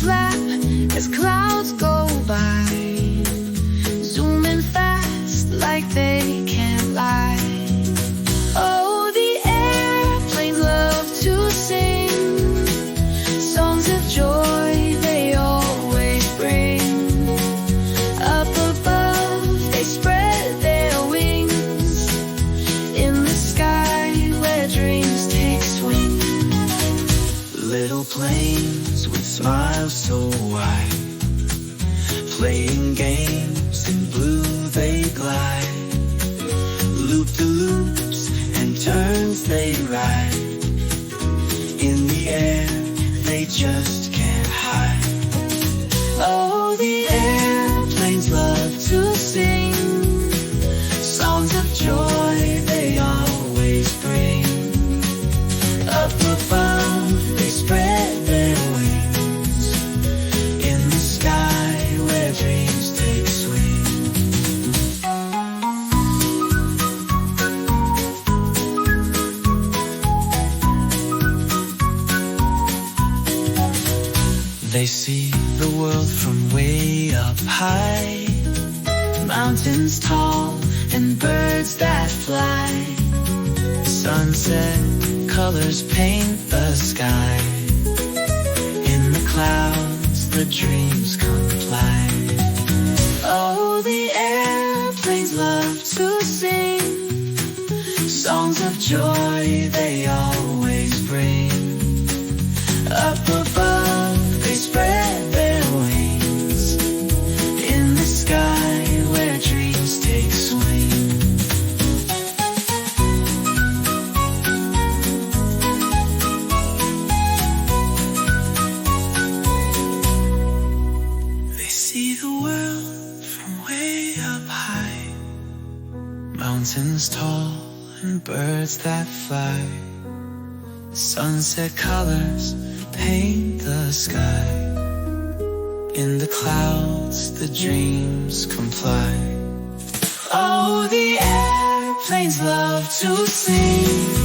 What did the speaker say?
flap as clouds go by, zooming fast like they can't lie. Oh, the airplanes love to sing songs of joy they always bring. Up above they spread their wings in the sky where dreams take swing. Little planes with smiles so wide, playing games in blue they glide. Loop-de-loops and turns they ride, in the air they just can't hide. Oh, the airplanes love to sing songs of joy they always bring. Up above they spread their wings in the sky where dreams take swing. They see the world from way up high, mountains tall and birds that fly. Sunset colors paint the sky, in the clouds the dreams comply. Oh, the airplanes love to sing songs of joy they always bring. Up above they spread their wings in the sky where dreams take swing. They see the world from way up high, mountains tall and birds that fly. Sunset colors paint the sky, in the clouds the dreams comply. Oh, the airplanes love to sing